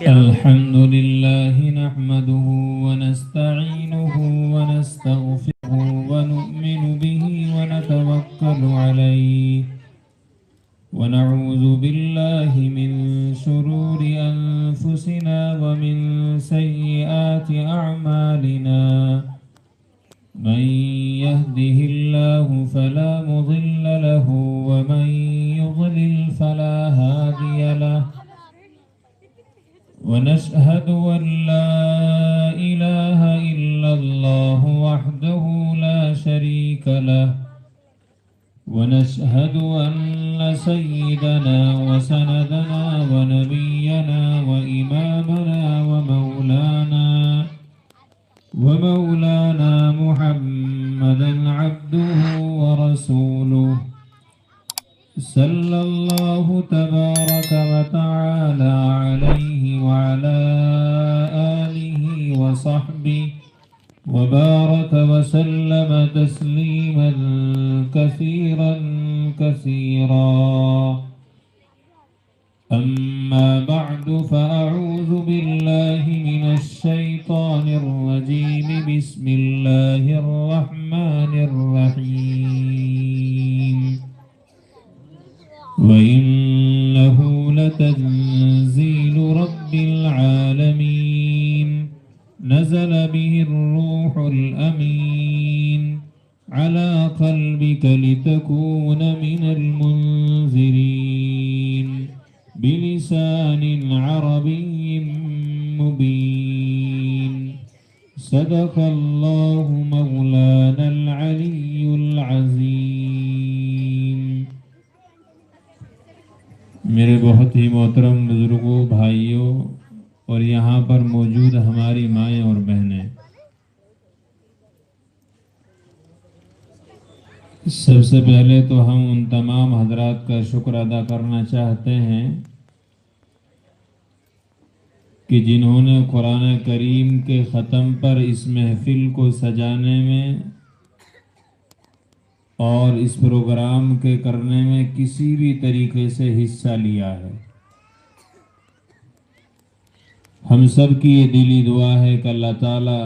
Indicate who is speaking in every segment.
Speaker 1: الحمد لله نحمده ونستعينه ونستغفره ونؤمن به ونتوكل عليه ونعوذ بالله من شرور أنفسنا ومن سيئات أعمالنا من يهده الله فلا مضل له ومن يضلل فلا هادي له ونشهد أن لا إله إلا الله وحده لا شريك له ونشهد أن سيدنا وسندنا ونبينا وإمامنا ومولانا محمدا عبده ورسوله صلى الله تبارك وتعالى عليه وعلى آله وصحبه وبارك وسلم تسليما كثيرا أما بعد فأعوذ بالله من الشيطان الرجيم بسم الله الرحمن الرحيم وإنه لتنزيل رب العالمين نزل به الروح الأمين على قلبك لتكون من المنذرين بلسان عربي مبين صدق الله مولانا العلي العظيم. میرے بہت ہی محترم بزرگوں، بھائیوں اور یہاں پر موجود ہماری مائیں اور بہنیں، سب سے پہلے تو ہم ان تمام حضرات کا شکر ادا کرنا چاہتے ہیں کہ جنہوں نے قرآن کریم کے ختم پر اس محفل کو سجانے میں اور اس پروگرام کے کرنے میں کسی بھی طریقے سے حصہ لیا ہے. ہم سب کی یہ دلی دعا ہے کہ اللہ تعالیٰ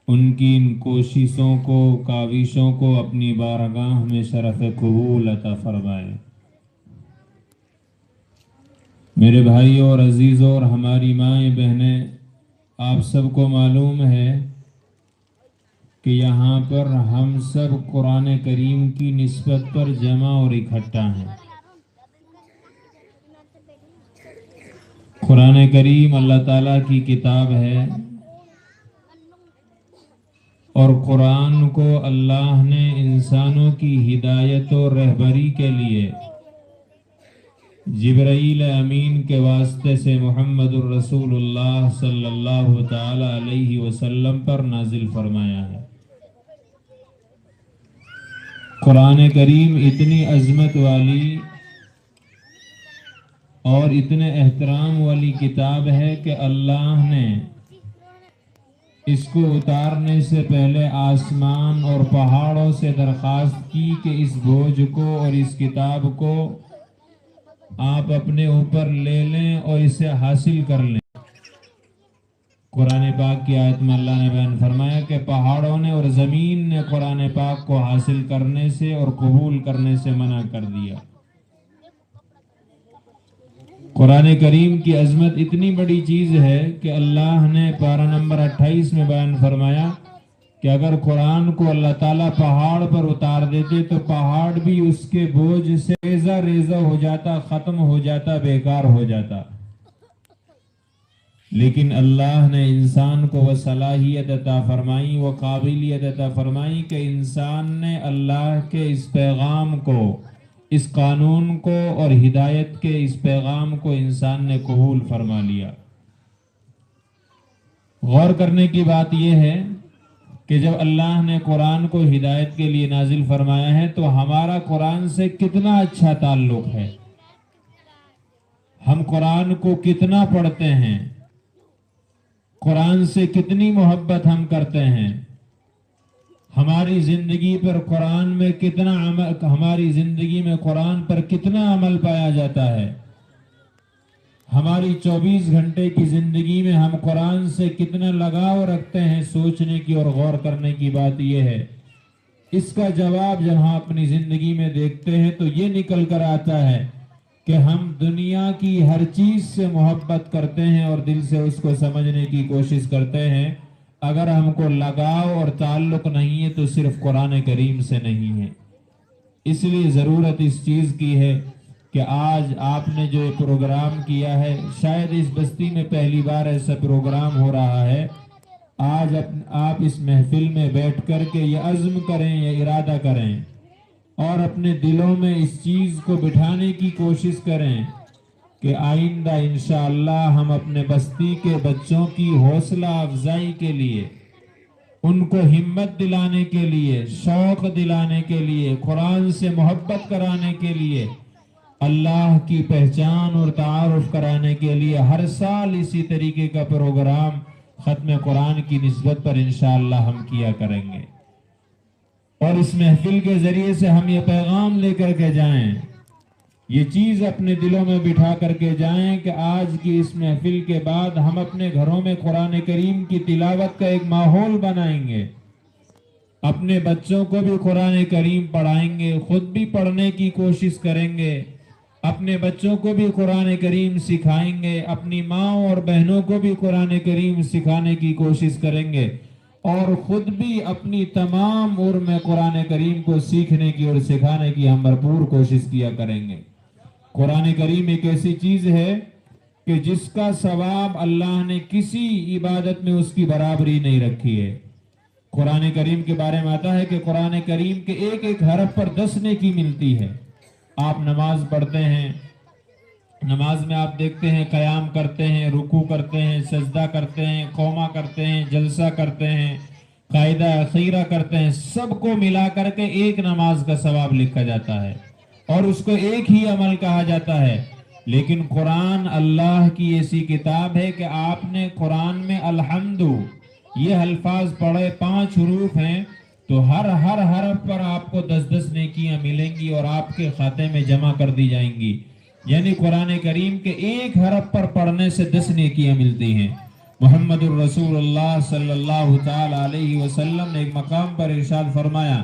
Speaker 1: ان کی ان کوششوں کو، کاوشوں کو اپنی بارگاہ میں شرف قبول عطا فرمائے. میرے بھائیوں اور عزیزوں اور ہماری مائیں بہنیں، آپ سب کو معلوم ہے کہ یہاں پر ہم سب قرآن کریم کی نسبت پر جمع اور اکٹھا ہیں. قرآن کریم اللہ تعالیٰ کی کتاب ہے اور قرآن کو اللہ نے انسانوں کی ہدایت و رہبری کے لیے جبرائیل امین کے واسطے سے محمد الرسول اللہ صلی اللہ تعالی علیہ وسلم پر نازل فرمایا ہے. قرآن کریم اتنی عظمت والی اور اتنے احترام والی کتاب ہے کہ اللہ نے اس کو اتارنے سے پہلے آسمان اور پہاڑوں سے درخواست کی کہ اس بوجھ کو اور اس کتاب کو آپ اپنے اوپر لے لیں اور اسے حاصل کر لیں. قرآن پاک کی آیت میں اللہ نے بیان فرمایا کہ پہاڑوں نے اور زمین نے قرآن پاک کو حاصل کرنے سے اور قبول کرنے سے منع کر دیا. قرآن کریم کی عظمت اتنی بڑی چیز ہے کہ اللہ نے پارہ نمبر 28 میں بیان فرمایا کہ اگر قرآن کو اللہ تعالیٰ پہاڑ پر اتار دیتے تو پہاڑ بھی اس کے بوجھ سے ریزہ ریزہ ہو جاتا، ختم ہو جاتا، بیکار ہو جاتا. لیکن اللہ نے انسان کو وہ صلاحیت عطا فرمائی، وہ قابلیت عطا فرمائی کہ انسان نے اللہ کے اس پیغام کو، اس قانون کو اور ہدایت کے اس پیغام کو انسان نے قبول فرما لیا. غور کرنے کی بات یہ ہے کہ جب اللہ نے قرآن کو ہدایت کے لیے نازل فرمایا ہے تو ہمارا قرآن سے کتنا اچھا تعلق ہے، ہم قرآن کو کتنا پڑھتے ہیں، قرآن سے کتنی محبت ہم کرتے ہیں. ہماری زندگی پر قرآن میں کتنا عمل، ہماری زندگی میں قرآن پر کتنا عمل پایا جاتا ہے؟ ہماری 24 گھنٹے کی زندگی میں ہم قرآن سے کتنا لگاؤ رکھتے ہیں؟ سوچنے کی اور غور کرنے کی بات یہ ہے۔ اس کا جواب جب ہم اپنی زندگی میں دیکھتے ہیں تو یہ نکل کر آتا ہے کہ ہم دنیا کی ہر چیز سے محبت کرتے ہیں اور دل سے اس کو سمجھنے کی کوشش کرتے ہیں۔ اگر ہم کو لگاؤ اور تعلق نہیں ہے تو صرف قرآن کریم سے نہیں ہے۔ اس لیے ضرورت اس چیز کی ہے کہ آج آپ نے جو پروگرام کیا ہے، شاید اس بستی میں پہلی بار ایسا پروگرام ہو رہا ہے۔ آج آپ اس محفل میں بیٹھ کر کے یہ عزم کریں، یہ ارادہ کریں اور اپنے دلوں میں اس چیز کو بٹھانے کی کوشش کریں کہ آئندہ انشاءاللہ ہم اپنے بستی کے بچوں کی حوصلہ افزائی کے لیے، ان کو ہمت دلانے کے لیے، شوق دلانے کے لیے، قرآن سے محبت کرانے کے لیے، اللہ کی پہچان اور تعارف کرانے کے لیے ہر سال اسی طریقے کا پروگرام ختم قرآن کی نسبت پر انشاءاللہ ہم کیا کریں گے، اور اس محفل کے ذریعے سے ہم یہ پیغام لے کر کے جائیں، یہ چیز اپنے دلوں میں بٹھا کر کے جائیں کہ آج کی اس محفل کے بعد ہم اپنے گھروں میں قرآن کریم کی تلاوت کا ایک ماحول بنائیں گے، اپنے بچوں کو بھی قرآن کریم پڑھائیں گے، خود بھی پڑھنے کی کوشش کریں گے، اپنے بچوں کو بھی قرآن کریم سکھائیں گے، اپنی ماں اور بہنوں کو بھی قرآن کریم سکھانے کی کوشش کریں گے، اور خود بھی اپنی تمام عمر میں قرآن کریم کو سیکھنے کی اور سکھانے کی ہم بھرپور کوشش کیا کریں گے۔ قرآن کریم ایک ایسی چیز ہے کہ جس کا ثواب اللہ نے کسی عبادت میں اس کی برابری نہیں رکھی ہے۔ قرآن کریم کے بارے میں آتا ہے کہ قرآن کریم کے ایک ایک حرف پر 10 نیکی ملتی ہے۔ آپ نماز پڑھتے ہیں، نماز میں آپ دیکھتے ہیں قیام کرتے ہیں، رکوع کرتے ہیں، سجدہ کرتے ہیں، قومہ کرتے ہیں، جلسہ کرتے ہیں، قاعدہ اخیرہ کرتے ہیں، سب کو ملا کر کے ایک نماز کا ثواب لکھا جاتا ہے اور اس کو ایک ہی عمل کہا جاتا ہے۔ لیکن قرآن اللہ کی ایسی کتاب ہے کہ آپ نے قرآن میں الحمد یہ الفاظ پڑھے، 5 حروف ہیں، تو ہر حرف پر آپ کو 10 نیکیاں ملیں گی اور آپ کے کھاتے میں جمع کر دی جائیں گی۔ یعنی قرآن کریم کے ایک حرف پر پڑھنے سے 10 نیکیاں ملتی ہیں۔ محمد الرسول اللہ صلی اللہ تعالی علیہ وسلم نے ایک مقام پر ارشاد فرمایا،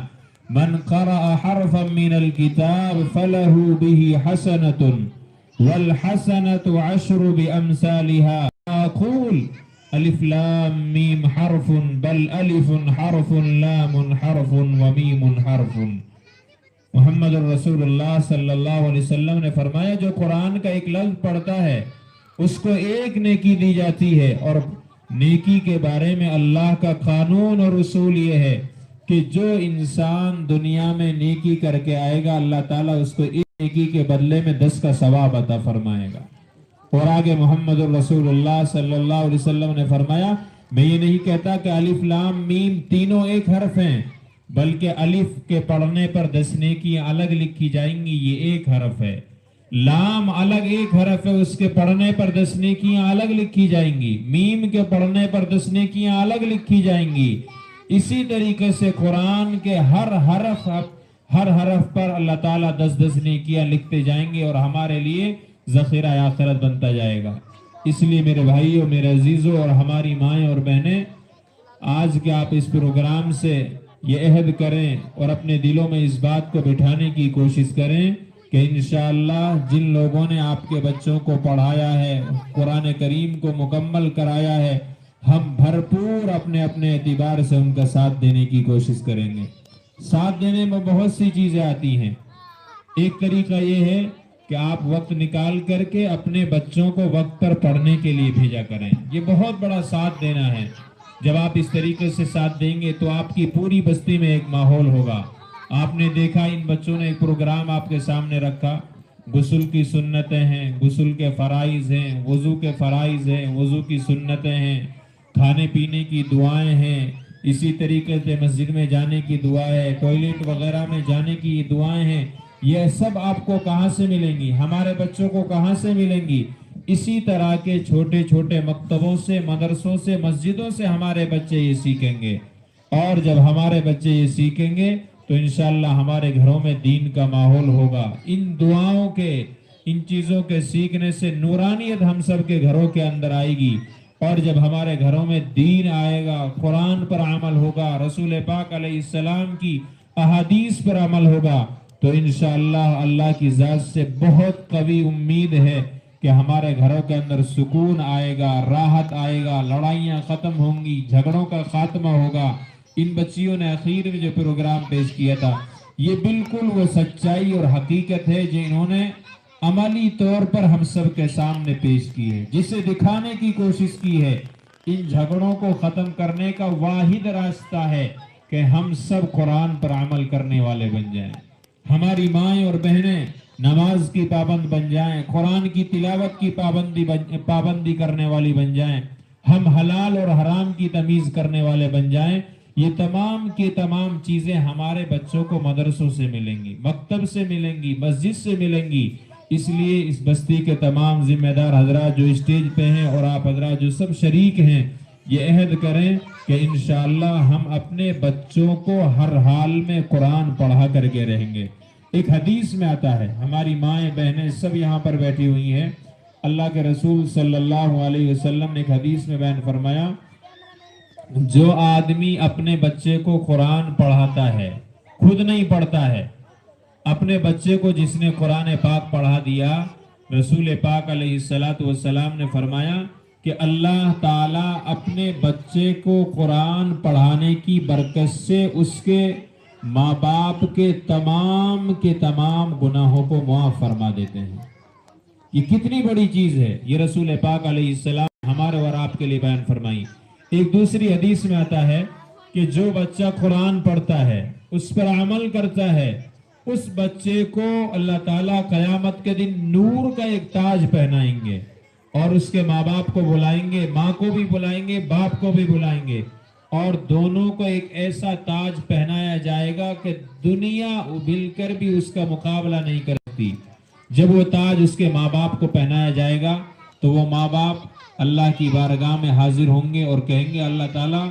Speaker 1: من قرأ حرفا من الكتاب فله به حسنة والحسنة 10 بأمثالها أقول الف لام میم حرف بل الف حرف لام حرف ومیم حرف۔ محمد الرسول اللہ صلی اللہ علیہ وسلم نے فرمایا جو قرآن کا ایک لفظ پڑھتا ہے اس کو ایک نیکی دی جاتی ہے، اور نیکی کے بارے میں اللہ کا قانون اور اصول یہ ہے کہ جو انسان دنیا میں نیکی کر کے آئے گا اللہ تعالیٰ اس کو ایک نیکی کے بدلے میں 10 کا ثواب عطا فرمائے گا۔ اور آگے محمد الرسول اللہ صلی اللہ علیہ وسلم نے فرمایا، میں یہ نہیں کہتا کہ الف لام میم تینوں ایک حرف ہیں، بلکہ الف کے پڑھنے پر 10 نیکیاں الگ لکھی جائیں گی، یہ ایک حرف ہے۔ لام الگ ایک حرف ہے، اس کے پڑھنے پر 10 نیکیاں الگ لکھی جائیں گی۔ میم کے پڑھنے پر 10 نیکیاں الگ لکھی جائیں گی۔ اسی طریقے سے قرآن کے ہر حرف پر اللہ تعالیٰ 10 نیکیاں لکھتے جائیں گے اور ہمارے لیے ذخیرہ آخرت بنتا جائے گا۔ اس لیے میرے بھائیوں، میرے عزیزوں اور ہماری مائیں اور بہنیں، آج کے آپ اس پروگرام سے یہ عہد کریں اور اپنے دلوں میں اس بات کو بٹھانے کی کوشش کریں کہ انشاءاللہ جن لوگوں نے آپ کے بچوں کو پڑھایا ہے، قرآن کریم کو مکمل کرایا ہے، ہم بھرپور اپنے اعتبار سے ان کا ساتھ دینے کی کوشش کریں گے۔ ساتھ دینے میں بہت سی چیزیں آتی ہیں۔ ایک طریقہ یہ ہے کہ آپ وقت نکال کر کے اپنے بچوں کو وقت پر پڑھنے کے لیے بھیجا کریں، یہ بہت بڑا ساتھ دینا ہے۔ جب آپ اس طریقے سے ساتھ دیں گے تو آپ کی پوری بستی میں ایک ماحول ہوگا۔ آپ نے دیکھا ان بچوں نے ایک پروگرام آپ کے سامنے رکھا، غسل کی سنتیں ہیں، غسل کے فرائض ہیں، وضو کے فرائض ہیں، وضو کی سنتیں ہیں، کھانے پینے کی دعائیں ہیں، اسی طریقے سے مسجد میں جانے کی دعا ہے، ٹوائلٹ وغیرہ میں جانے کی دعائیں ہیں۔ یہ سب آپ کو کہاں سے ملیں گی؟ ہمارے بچوں کو کہاں سے ملیں گی؟ اسی طرح کے چھوٹے چھوٹے مکتبوں سے، مدرسوں سے، مسجدوں سے ہمارے بچے یہ سیکھیں گے۔ اور جب ہمارے بچے یہ سیکھیں گے تو انشاءاللہ ہمارے گھروں میں دین کا ماحول ہوگا. ان دعاؤں کے، ان چیزوں کے سیکھنے سے نورانیت ہم سب کے گھروں کے اندر آئے گی. اور جب ہمارے گھروں میں دین آئے گا، قرآن پر عمل ہوگا، رسول پاک علیہ السلام کی احادیث پر عمل ہوگا، تو انشاءاللہ اللہ کی ذات سے بہت قوی امید ہے کہ ہمارے گھروں کے اندر سکون آئے گا، راحت آئے گا، لڑائیاں ختم ہوں گی، جھگڑوں کا خاتمہ ہوگا. ان بچیوں نے اخیر میں جو پروگرام پیش کیا تھا، یہ بالکل وہ سچائی اور حقیقت ہے جو انہوں نے عملی طور پر ہم سب کے سامنے پیش کی ہے، جسے دکھانے کی کوشش کی ہے. ان جھگڑوں کو ختم کرنے کا واحد راستہ ہے کہ ہم سب قرآن پر عمل کرنے والے بن جائیں. ہماری مائیں اور بہنیں نماز کی پابند بن جائیں، قرآن کی تلاوت کی پابندی کرنے والی بن جائیں، ہم حلال اور حرام کی تمیز کرنے والے بن جائیں. یہ تمام کی تمام چیزیں ہمارے بچوں کو مدرسوں سے ملیں گی، مکتب سے ملیں گی، مسجد سے ملیں گی. اس لیے اس بستی کے تمام ذمہ دار حضرات جو اسٹیج پہ ہیں اور آپ حضرات جو سب شریک ہیں، یہ عہد کریں کہ انشاءاللہ ہم اپنے بچوں کو ہر حال میں قرآن پڑھا کر کے رہیں گے. ایک حدیث میں آتا ہے، ہماری مائیں بہنیں سب یہاں پر بیٹھی ہوئی ہیں، اللہ کے رسول صلی اللہ علیہ وسلم نے ایک حدیث میں بیان فرمایا، جو آدمی اپنے بچے کو قرآن پڑھاتا ہے، خود نہیں پڑھتا ہے، اپنے بچے کو جس نے قرآن پاک پڑھا دیا، رسول پاک علیہ السلام نے فرمایا کہ اللہ تعالیٰ اپنے بچے کو قرآن پڑھانے کی برکت سے اس کے ماں باپ کے تمام گناہوں کو معاف فرما دیتے ہیں. یہ کتنی بڑی چیز ہے، یہ رسول پاک علیہ السلام ہمارے اور آپ کے لیے بیان فرمائی. ایک دوسری حدیث میں آتا ہے کہ جو بچہ قرآن پڑھتا ہے، اس پر عمل کرتا ہے، اس بچے کو اللہ تعالیٰ قیامت کے دن نور کا ایک تاج پہنائیں گے اور اس کے ماں باپ کو بلائیں گے، ماں کو بھی بلائیں گے، باپ کو بھی بلائیں گے، اور دونوں کو ایک ایسا تاج پہنایا جائے گا کہ دنیا ابھل کر بھی اس کا مقابلہ نہیں کر سکتی. جب وہ تاج اس کے ماں باپ کو پہنایا جائے گا تو وہ ماں باپ اللہ کی بارگاہ میں حاضر ہوں گے اور کہیں گے، اللہ تعالیٰ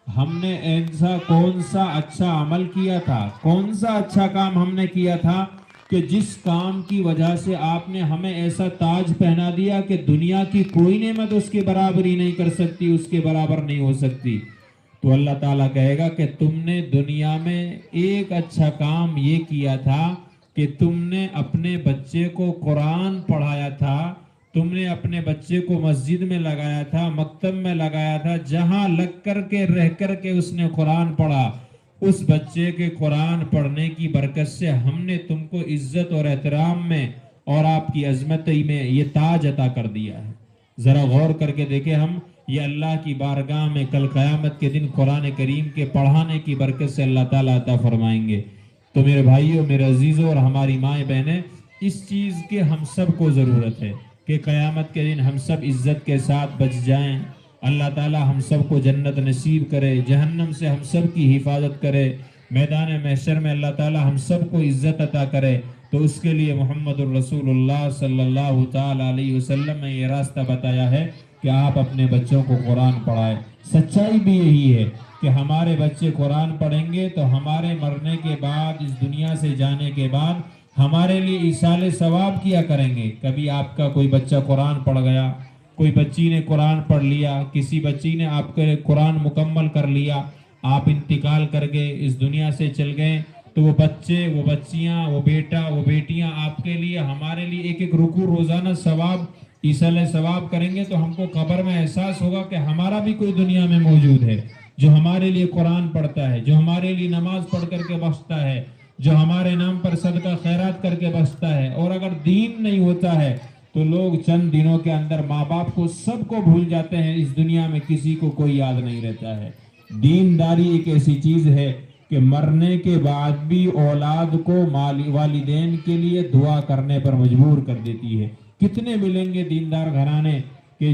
Speaker 1: ہم نے ایسا کون سا اچھا عمل کیا تھا، کون سا اچھا کام ہم نے کیا تھا کہ جس کام کی وجہ سے آپ نے ہمیں ایسا تاج پہنا دیا کہ دنیا کی کوئی نعمت اس کے برابر ہی نہیں کر سکتی، اس کے برابر نہیں ہو سکتی. تو اللہ تعالیٰ کہے گا کہ تم نے دنیا میں ایک اچھا کام یہ کیا تھا کہ تم نے اپنے بچے کو قرآن پڑھایا تھا، تم نے اپنے بچے کو مسجد میں لگایا تھا، مکتب میں لگایا تھا، جہاں لگ کر کے رہ کر کے اس نے قرآن پڑھا. اس بچے کے قرآن پڑھنے کی برکت سے ہم نے تم کو عزت اور احترام میں اور آپ کی عظمتی میں یہ تاج عطا کر دیا ہے. ذرا غور کر کے دیکھیں، ہم یہ اللہ کی بارگاہ میں کل قیامت کے دن قرآن کریم کے پڑھانے کی برکت سے اللہ تعالیٰ عطا فرمائیں گے. تو میرے بھائیوں، میرے عزیزوں اور ہماری مائیں بہنیں، اس چیز کے ہم سب کو ضرورت ہے کہ قیامت کے دن ہم سب عزت کے ساتھ بچ جائیں. اللہ تعالیٰ ہم سب کو جنت نصیب کرے، جہنم سے ہم سب کی حفاظت کرے، میدان محشر میں اللہ تعالیٰ ہم سب کو عزت عطا کرے. تو اس کے لیے محمد الرسول اللہ صلی اللہ تعالیٰ علیہ وسلم نے یہ راستہ بتایا ہے کہ آپ اپنے بچوں کو قرآن پڑھائیں. سچائی بھی یہی ہے کہ ہمارے بچے قرآن پڑھیں گے تو ہمارے مرنے کے بعد، اس دنیا سے جانے کے بعد ہمارے لیے ایصال ثواب کیا کریں گے. کبھی آپ کا کوئی بچہ قرآن پڑھ گیا، کوئی بچی نے قرآن پڑھ لیا، کسی بچی نے آپ کے قرآن مکمل کر لیا، آپ انتقال کر گئے، اس دنیا سے چل گئے، تو وہ بچے، وہ بچیاں، وہ بیٹا، وہ بیٹیاں آپ کے لیے، ہمارے لیے ایک ایک رکوع روزانہ ثواب، ایصال ثواب کریں گے. تو ہم کو قبر میں احساس ہوگا کہ ہمارا بھی کوئی دنیا میں موجود ہے جو ہمارے لیے قرآن پڑھتا ہے، جو ہمارے لیے نماز پڑھ کر کے بخشتا ہے، جو ہمارے نام پر صدقہ خیرات کر کے بخشتا ہے. اور اگر دین نہیں ہوتا ہے تو لوگ چند دنوں کے اندر ماں باپ کو سب کو بھول جاتے ہیں، اس دنیا میں کسی کو کوئی یاد نہیں رہتا ہے. دینداری ایک ایسی چیز ہے کہ مرنے کے بعد بھی اولاد کو والدین کے لیے دعا کرنے پر مجبور کر دیتی ہے. کتنے ملیں گے دیندار گھرانے کہ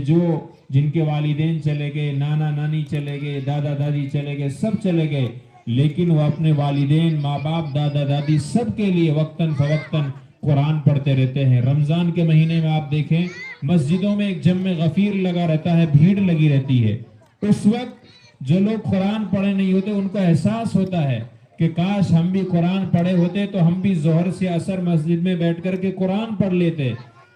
Speaker 1: جن کے والدین چلے گئے، نانا نانی چلے گئے، دادا دادی چلے گئے، سب چلے گئے، لیکن وہ اپنے والدین، ماں باپ، دادا دادی سب کے لیے وقتاً فوقتاً قرآن پڑھتے رہتے ہیں. رمضان کے مہینے میں آپ دیکھیں مسجدوں میں ایک جم غفیر لگا رہتا ہے، بھیڑ لگی رہتی ہے. اس وقت جو لوگ قرآن پڑھے نہیں ہوتے ان کو احساس ہوتا ہے کہ کاش ہم بھی قرآن پڑھے ہوتے تو ہم بھی ظہر سے عصر مسجد میں بیٹھ کر کے قرآن پڑھ لیتے.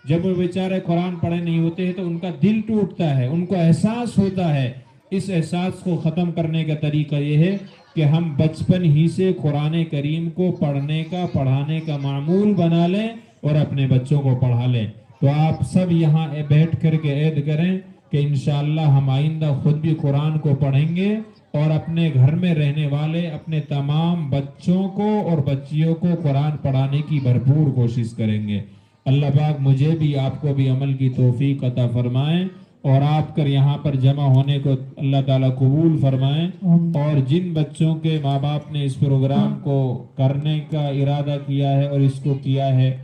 Speaker 1: جب وہ بیچارے قرآن پڑھے نہیں ہوتے ہیں تو ان کا دل ٹوٹتا ہے, ان کو احساس ہوتا ہے. اس احساس کو ختم کرنے کا طریقہ یہ ہے کہ ہم بچپن ہی سے قرآن کریم کو پڑھنے کا پڑھانے کا معمول بنا لیں اور اپنے بچوں کو پڑھا لیں. تو آپ سب یہاں بیٹھ کر کے عہد کریں کہ انشاءاللہ ہم آئندہ خود بھی قرآن کو پڑھیں گے اور اپنے گھر میں رہنے والے اپنے تمام بچوں کو اور بچیوں کو قرآن پڑھانے کی بھرپور کوشش کریں گے. اللہ پاک مجھے بھی آپ کو بھی عمل کی توفیق عطا فرمائیں اور آپ کر یہاں پر جمع ہونے کو اللہ تعالیٰ قبول فرمائیں. اور جن بچوں کے ماں باپ نے اس پروگرام کو کرنے کا ارادہ کیا ہے اور اس کو کیا ہے,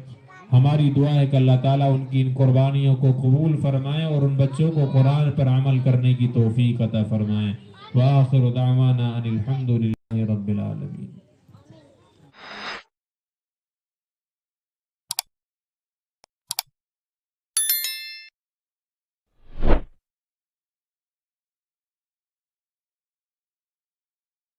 Speaker 1: ہماری دعا ہے کہ اللہ تعالیٰ ان کی ان قربانیوں کو قبول فرمائیں اور ان بچوں کو قرآن پر عمل کرنے کی توفیق عطا فرمائیں. وآخر دعوانا ان الحمد للہ رب العالمین.